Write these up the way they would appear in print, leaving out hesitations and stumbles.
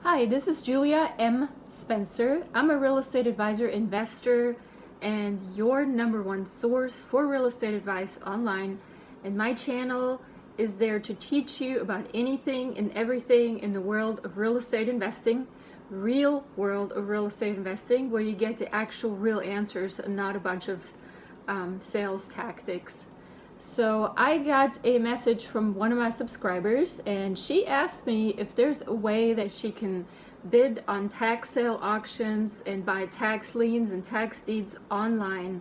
Hi, this is Julia M. Spencer. I'm a real estate advisor, investor, and your number one source for real estate advice online. And my channel is there to teach you about anything and everything in the world of real estate investing, real world of real estate investing, where you get the actual real answers and not a bunch of sales tactics. So I got a message from one of my subscribers, and she asked me if there's a way that she can bid on tax sale auctions and buy tax liens and tax deeds online.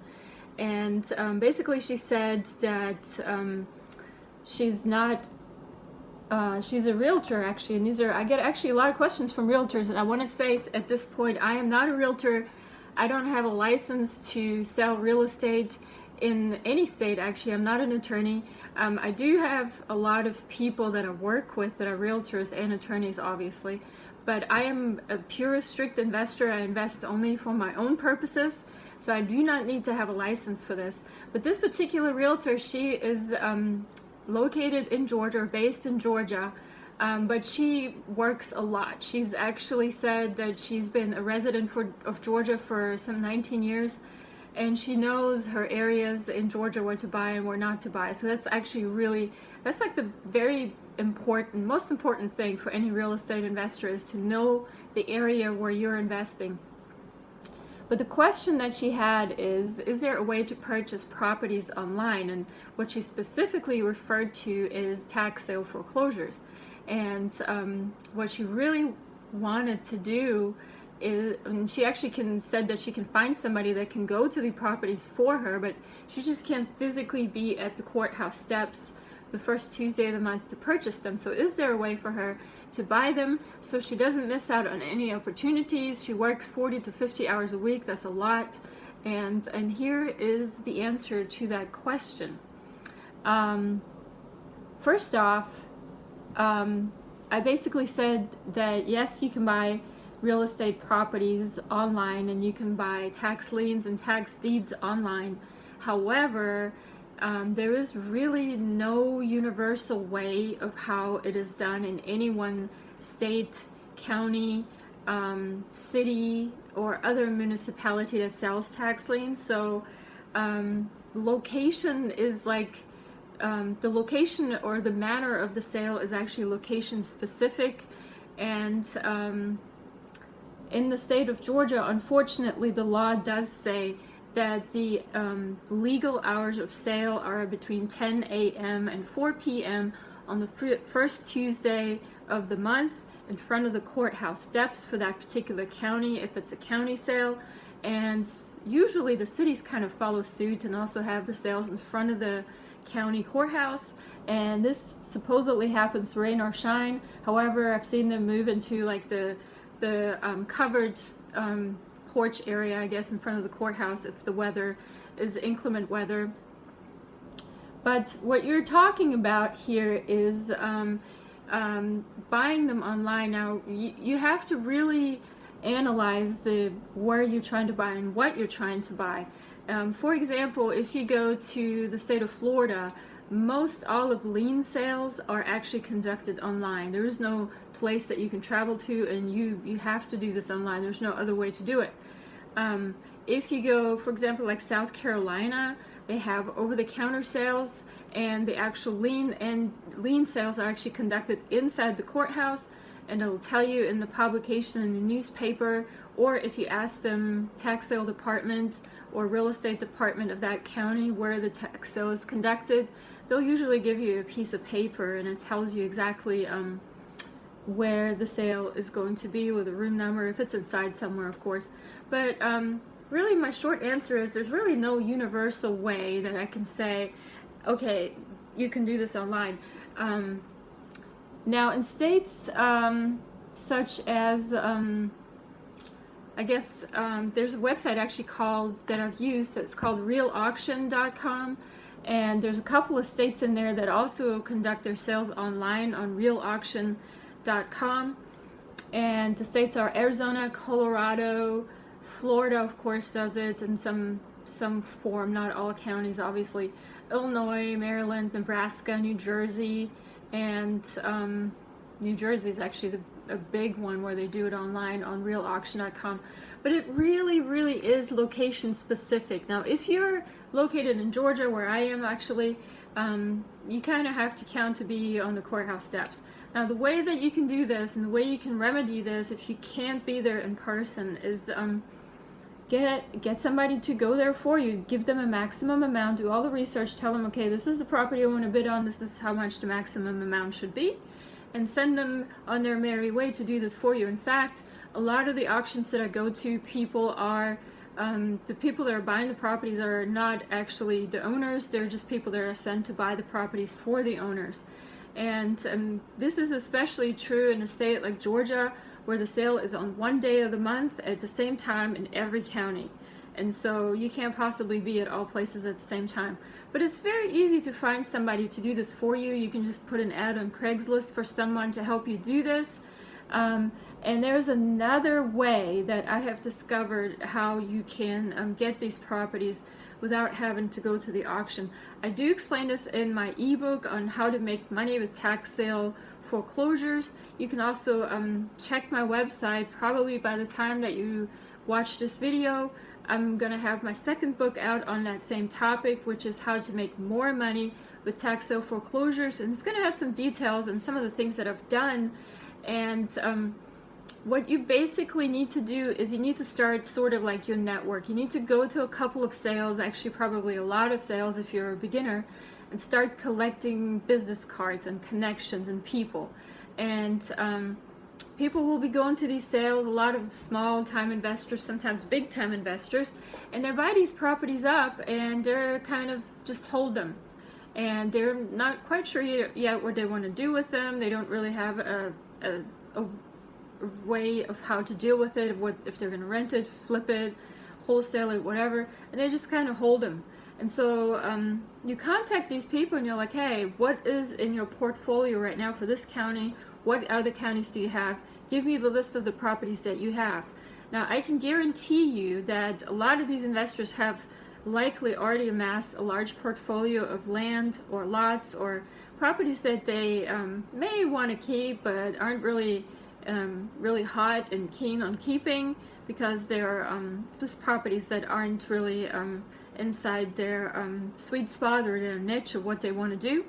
And basically she said that she's not she's a realtor actually, and I get actually a lot of questions from realtors, and I want to say at this point I am not a realtor. I don't have a license to sell real estate in any state. Actually, I'm not an attorney. I do have a lot of people that I work with that are realtors and attorneys, obviously, but I am a pure strict investor. I invest only for my own purposes, so I do not need to have a license for this. But this particular realtor, she is located in Georgia, or based in Georgia, but she works a lot. She's actually said that she's been a resident of Georgia for some 19 years, and she knows her areas in Georgia where to buy and where not to buy. So that's actually that's like the very important, most important thing for any real estate investor, is to know the area where you're investing. But the question that she had is there a way to purchase properties online? And what she specifically referred to is tax sale foreclosures. And what she really wanted to do is, she actually said that she can find somebody that can go to the properties for her, but she just can't physically be at the courthouse steps the first Tuesday of the month to purchase them. So is there a way for her to buy them so she doesn't miss out on any opportunities? She works 40 to 50 hours a week. That's a lot. And here is the answer to that question. First off, I basically said that yes, you can buy real estate properties online, and you can buy tax liens and tax deeds online. However, there is really no universal way of how it is done in any one state, county, city, or other municipality that sells tax liens. So location is like, the location or the manner of the sale is actually location specific. And in the state of Georgia, unfortunately, the law does say that the legal hours of sale are between 10 a.m. and 4 p.m. on the first Tuesday of the month in front of the courthouse steps for that particular county, if it's a county sale. And usually the cities kind of follow suit and also have the sales in front of the county courthouse. And this supposedly happens rain or shine. However, I've seen them move into like the covered porch area, I guess, in front of the courthouse if the weather is inclement weather. But what you're talking about here is buying them online. Now, you have to really analyze where you're trying to buy and what you're trying to buy. For example, if you go to the state of Florida, most all of lien sales are actually conducted online. There is no place that you can travel to, and you have to do this online. There's no other way to do it. If you go, for example, like South Carolina, they have over-the-counter sales, and the actual lien sales are actually conducted inside the courthouse, and it'll tell you in the publication in the newspaper, or if you ask them tax sale department or real estate department of that county where the tax sale is conducted, they'll usually give you a piece of paper, and it tells you exactly where the sale is going to be, with a room number, if it's inside somewhere, of course. But really my short answer is there's really no universal way that I can say, okay, you can do this online. Now in states such as, I guess there's a website actually that I've used that's called realauction.com, and there's a couple of states in there that also conduct their sales online on realauction.com, and the states are Arizona, Colorado, Florida, of course, does it in some form, not all counties, obviously, Illinois, Maryland, Nebraska, New Jersey, and New Jersey is actually a big one where they do it online on realauction.com, but it really is location specific. Now, if you're located in Georgia, where I am actually, you kind of have to count to be on the courthouse steps. Now, the way that you can do this and the way you can remedy this if you can't be there in person is get somebody to go there for you. Give them a maximum amount, do all the research, tell them, okay, this is the property I want to bid on, this is how much the maximum amount should be, and send them on their merry way to do this for you. In fact, a lot of the auctions that I go to, people are the people that are buying the properties are not actually the owners, they're just people that are sent to buy the properties for the owners. And this is especially true in a state like Georgia, where the sale is on one day of the month at the same time in every county. And so you can't possibly be at all places at the same time. But it's very easy to find somebody to do this for you. You can just put an ad on Craigslist for someone to help you do this. And there's another way that I have discovered how you can get these properties without having to go to the auction. I do explain this in my ebook on how to make money with tax sale foreclosures. You can also check my website. Probably by the time that you watch this video, I'm going to have my second book out on that same topic, which is how to make more money with tax sale foreclosures. And it's going to have some details and some of the things that I've done. And what you basically need to do is you need to start sort of like your network. You need to go to a couple of sales, actually probably a lot of sales if you're a beginner, and start collecting business cards and connections and people. And people will be going to these sales, a lot of small time investors, sometimes big time investors, and they buy these properties up and they're kind of just hold them. And they're not quite sure yet what they want to do with them. They don't really have a way of how to deal with it, what if they're going to rent it, flip it, wholesale it, whatever, and they just kind of hold them. And so you contact these people and you're like, hey, what is in your portfolio right now for this county? What other counties do you have? Give me the list of the properties that you have. Now, I can guarantee you that a lot of these investors have likely already amassed a large portfolio of land or lots or properties that they may want to keep but aren't really hot and keen on keeping because they're just properties that aren't really inside their sweet spot or their niche of what they want to do.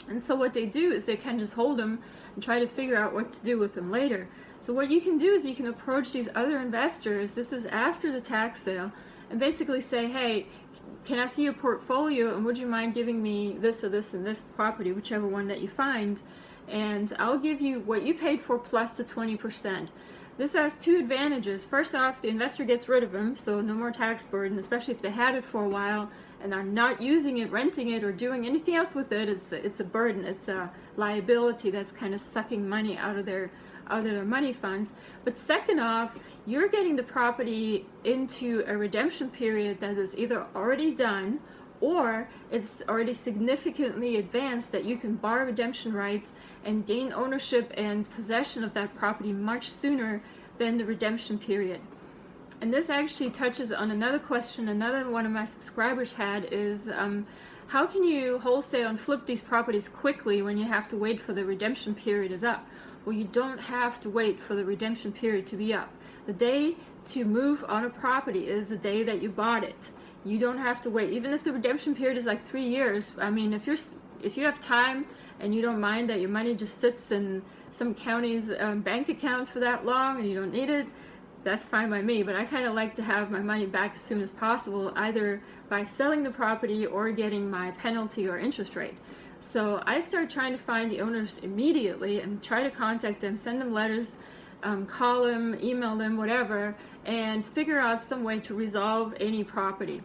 And so what they do is they can just hold them and try to figure out what to do with them later. So what you can do is you can approach these other investors, this is after the tax sale, and basically say, hey, can I see your portfolio and would you mind giving me this or this and this property, whichever one that you find, and I'll give you what you paid for plus the 20%. This has two advantages. First off, the investor gets rid of them, so no more tax burden, especially if they had it for a while and are not using it, renting it, or doing anything else with it. It's a burden, it's a liability that's kind of sucking money out of their money funds. But second off, you're getting the property into a redemption period that is either already done or it's already significantly advanced that you can borrow redemption rights and gain ownership and possession of that property much sooner than the redemption period. And this actually touches on another question another one of my subscribers had is how can you wholesale and flip these properties quickly when you have to wait for the redemption period is up? Well, you don't have to wait for the redemption period to be up. The day to move on a property is the day that you bought it. You don't have to wait. Even if the redemption period is like 3 years, I mean, if you have time and you don't mind that your money just sits in some county's bank account for that long and you don't need it, that's fine by me. But I kind of like to have my money back as soon as possible, either by selling the property or getting my penalty or interest rate. So I start trying to find the owners immediately and try to contact them, send them letters, call them, email them, whatever, and figure out some way to resolve any property.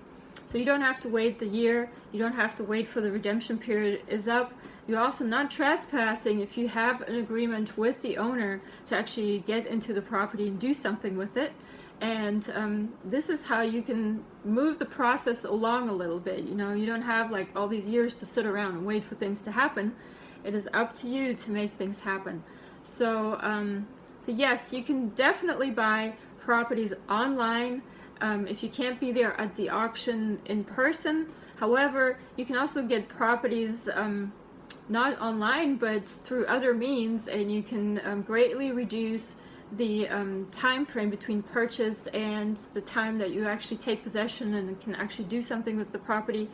So you don't have to wait the year, you don't have to wait for the redemption period is up. You're also not trespassing if you have an agreement with the owner to actually get into the property and do something with it. And this is how you can move the process along a little bit. You know, you don't have like all these years to sit around and wait for things to happen. It is up to you to make things happen. So, so yes, you can definitely buy properties online if you can't be there at the auction in person. However, you can also get properties not online, but through other means, and you can greatly reduce the time frame between purchase and the time that you actually take possession and can actually do something with the property.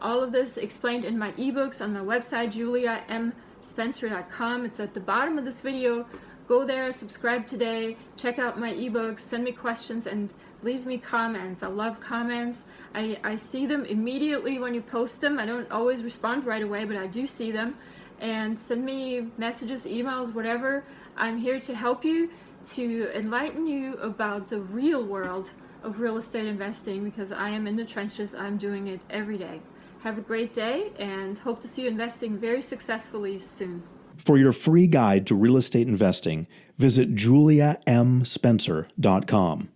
All of this explained in my ebooks on my website, juliamspencer.com. It's at the bottom of this video. Go there, subscribe today, check out my ebooks, send me questions, and leave me comments. I love comments. I see them immediately when you post them. I don't always respond right away, but I do see them. And send me messages, emails, whatever. I'm here to help you, to enlighten you about the real world of real estate investing, because I am in the trenches. I'm doing it every day. Have a great day, and hope to see you investing very successfully soon. For your free guide to real estate investing, visit juliamspencer.com.